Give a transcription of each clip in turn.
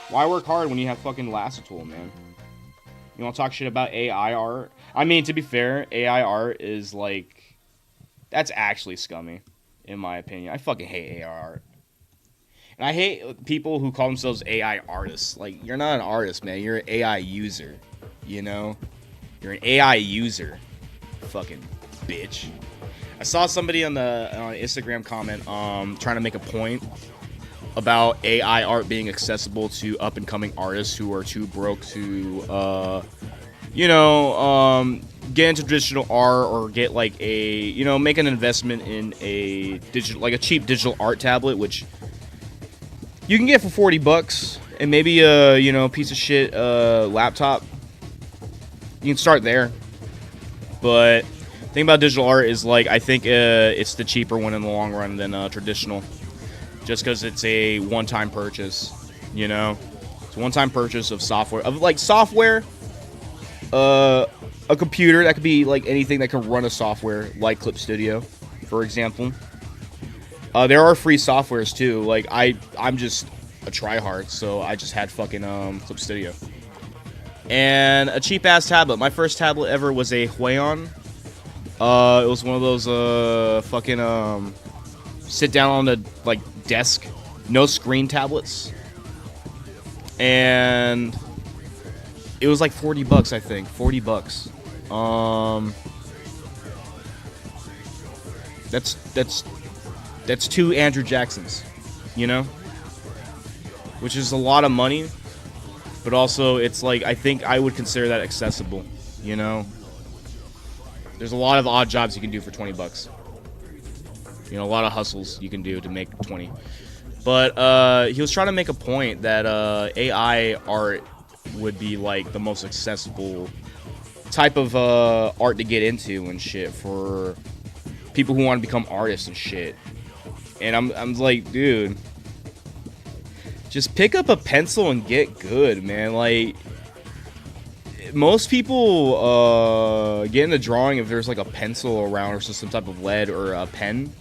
Why work hard when you have fucking Lassitool, man? You want to talk shit about AI art? I mean, to be fair, AI art is like, that's actually scummy, in my opinion. I fucking hate AI art. And I hate people who call themselves AI artists. Like, you're not an artist, man. You're an AI user. You know? You're an AI user. Fucking bitch. I saw somebody on Instagram comment trying to make a point about AI art being accessible to up and coming artists who are too broke to get into traditional art or get like make an investment in a digital, like a cheap digital art tablet, which you can get for $40 and maybe a piece of shit laptop. You can start there. But the thing about digital art is, like, I think it's the cheaper one in the long run than traditional. Just because it's a one-time purchase, you know? It's a one-time purchase of software. A computer. That could be, like, anything that can run a software, like Clip Studio, for example. There are free softwares, too. Like, I'm just a tryhard, so I just had fucking Clip Studio. And a cheap-ass tablet. My first tablet ever was a Huion. It was one of those fucking sit down on the like desk, no screen tablets, and it was like $40, I think. $40. That's two Andrew Jacksons, you know, which is a lot of money, but also it's like, I think I would consider that accessible, you know. There's a lot of odd jobs you can do for $20. You know, a lot of hustles you can do to make 20. But he was trying to make a point that AI art would be like the most accessible type of art to get into and shit for people who want to become artists and shit. And I'm like, dude, just pick up a pencil and get good, man. Like, most people get into drawing if there's like a pencil around or some type of lead or a pen.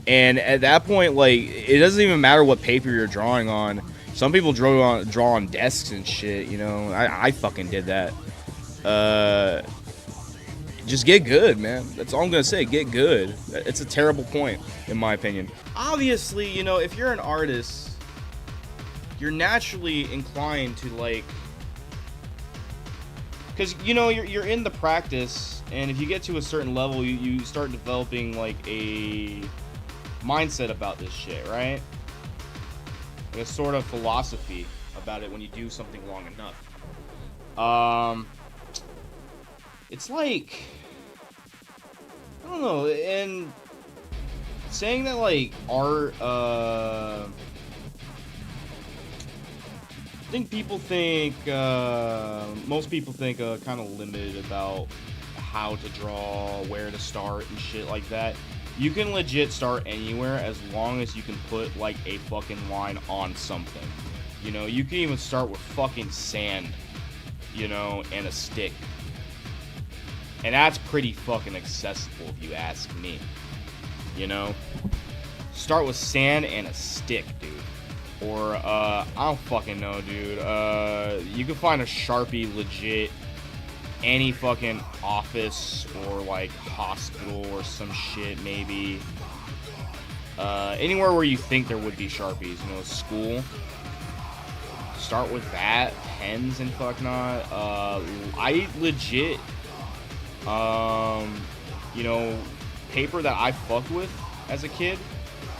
And at that point, like, it doesn't even matter what paper you're drawing on. Some people draw on desks and shit, you know. I fucking did that. Just get good, man. That's all I'm gonna say. Get good. It's a terrible point, in my opinion. Obviously, you know, if you're an artist, you're naturally inclined to, like, because, you know, you're in the practice, and if you get to a certain level, you start developing, like, a mindset about this shit, right? Like a sort of philosophy about it when you do something long enough. It's like, I don't know, and saying that, like, art, I think most people think kind of limited about how to draw, where to start, and shit like that. You can legit start anywhere as long as you can put, like, a fucking line on something. You know, you can even start with fucking sand, you know, and a stick. And that's pretty fucking accessible if you ask me. You know? Start with sand and a stick, dude. Or, I don't fucking know, dude. You can find a Sharpie legit any fucking office or, like, hospital or some shit, maybe. Anywhere where you think there would be Sharpies, you know, school. Start with that. Pens and fuck not. I legit, you know, paper that I fucked with as a kid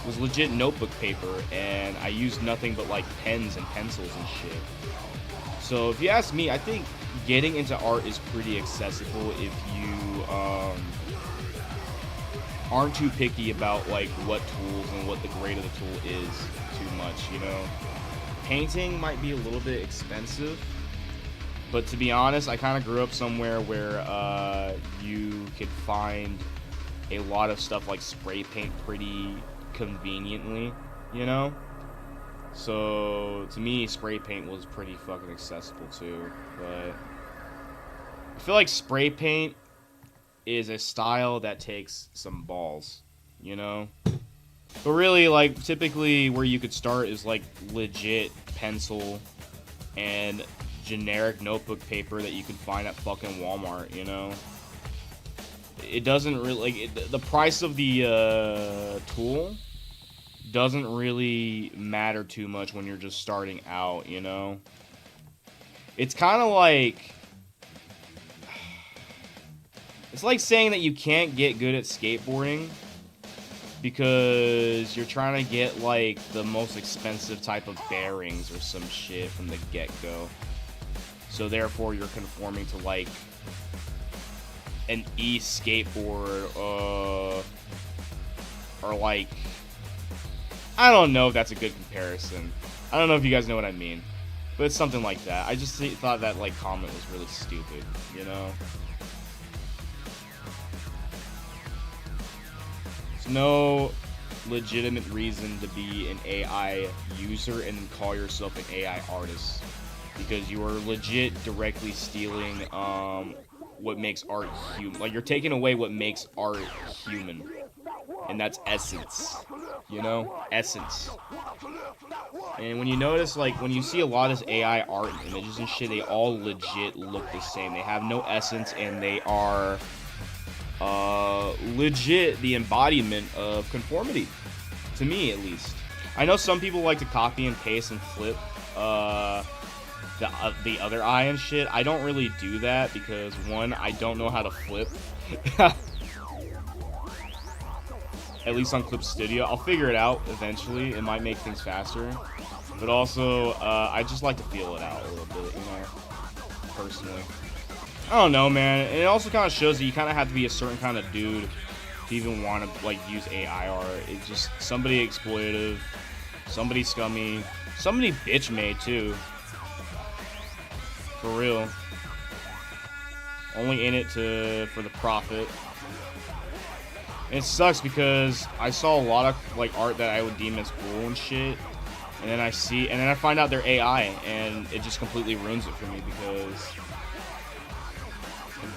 was legit notebook paper, and I used nothing but, like, pens and pencils and shit. So if you ask me, I think getting into art is pretty accessible if you aren't too picky about, like, what tools and what the grade of the tool is too much, you know. Painting might be a little bit expensive, but to be honest, I kind of grew up somewhere where you could find a lot of stuff like spray paint pretty conveniently, you know? So, to me, spray paint was pretty fucking accessible too, but I feel like spray paint is a style that takes some balls, you know? But really, like, typically where you could start is, like, legit pencil and generic notebook paper that you can find at fucking Walmart, you know? It doesn't really, like, the price of the tool doesn't really matter too much when you're just starting out, you know? It's kind of like, it's like saying that you can't get good at skateboarding because you're trying to get, like, the most expensive type of bearings or some shit from the get-go. So therefore you're conforming to, like, an e-skateboard, or like, I don't know if that's a good comparison. I don't know if you guys know what I mean, but it's something like that. I just thought that, like, comment was really stupid, you know? There's no legitimate reason to be an AI user and then call yourself an AI artist, because you are legit directly stealing what makes art human. Like, you're taking away what makes art human, and that's essence, you know? Essence. And when you notice, like, when you see a lot of this AI art and images and shit, they all legit look the same. They have no essence, and they are legit the embodiment of conformity, to me at least. I know some people like to copy and paste and flip the other eye and shit. I don't really do that because, one, I don't know how to flip. At least on Clip Studio. I'll figure it out eventually. It might make things faster. But also, I just like to feel it out a little bit, you know, personally. I don't know, man. And it also kind of shows that you kind of have to be a certain kind of dude to even want to, like, use AI art. It's just somebody exploitative, somebody scummy, somebody bitch made too. For real. Only in it for the profit. And it sucks because I saw a lot of, like, art that I would deem as cool and shit. And then I find out they're AI, and it just completely ruins it for me because,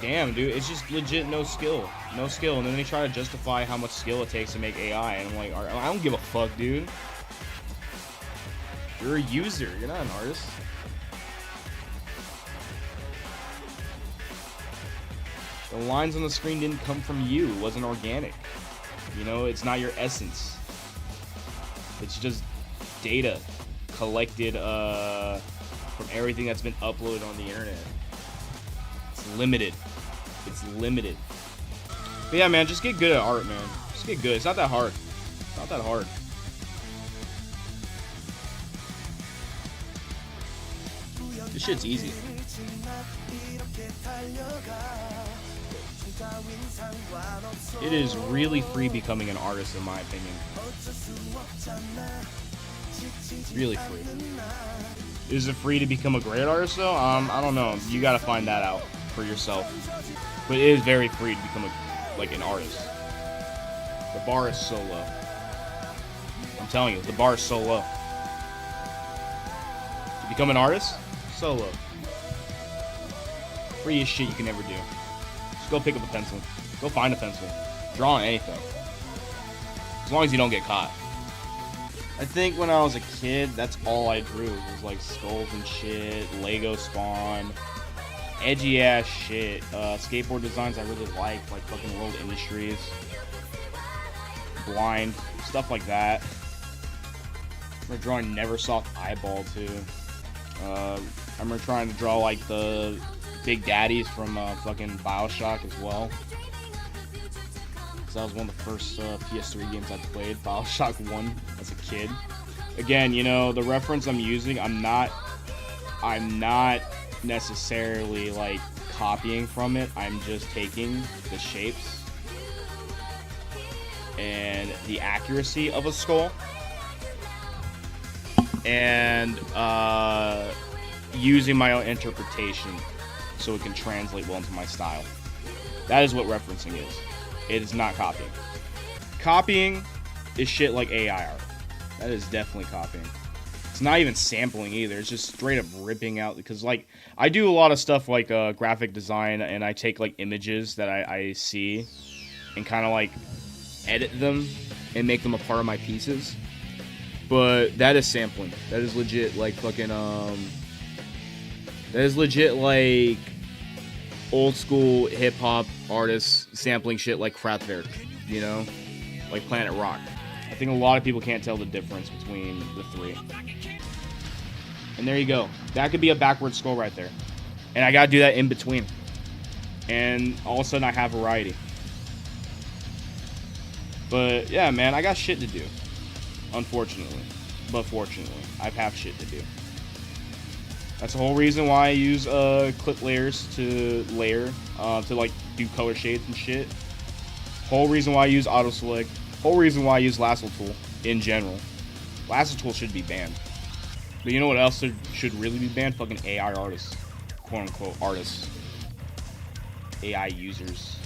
damn, dude, it's just legit no skill. No skill. And then they try to justify how much skill it takes to make AI. And I'm like, I don't give a fuck, dude. You're a user. You're not an artist. The lines on the screen didn't come from you. It wasn't organic. You know, it's not your essence. It's just data collected from everything that's been uploaded on the internet. It's limited. It's limited. But yeah, man, just get good at art, man. Just get good. It's not that hard. It's not that hard. This shit's easy. It is really free becoming an artist, in my opinion. Really free. Is it free to become a great artist, though? I don't know. You gotta find that out for yourself. But it is very free to become an artist. The bar is so low. I'm telling you, the bar is so low. To become an artist, so low. Freest shit you can ever do. Just go pick up a pencil. Go find a pencil. Draw on anything. As long as you don't get caught. I think when I was a kid, that's all I drew. It was like skulls and shit, Lego Spawn, edgy ass shit. Skateboard designs I really like fucking World Industries, Blind, stuff like that. I remember drawing Neversoft Eyeball too. I remember trying to draw like the Big Daddies from fucking Bioshock as well. That was one of the first PS3 games I played, Bioshock 1, as a kid. Again, you know, the reference I'm using, I'm not necessarily, like, copying from it. I'm just taking the shapes and the accuracy of a skull and using my own interpretation so it can translate well into my style. That is what referencing is. It is not copying. Copying is shit like AI art. That is definitely copying. It's not even sampling either. It's just straight up ripping out. Because, like, I do a lot of stuff like graphic design, and I take, like, images that I see and kind of, like, edit them and make them a part of my pieces. But that is sampling. That is legit, like, fucking, That is legit like old school hip hop artists sampling shit like Kraftwerk, you know, like Planet Rock. I think a lot of people can't tell the difference between the three. And there you go. That could be a backward scroll right there. And I gotta do that in between. And all of a sudden I have variety. But yeah, man, I got shit to do. Unfortunately. But fortunately, I have shit to do. That's the whole reason why I use clip layers to layer, to like do color shades and shit. Whole reason why I use auto select. Whole reason why I use lasso tool in general. Lasso tool should be banned. But you know what else should really be banned? Fucking AI artists. Quote unquote artists. AI users.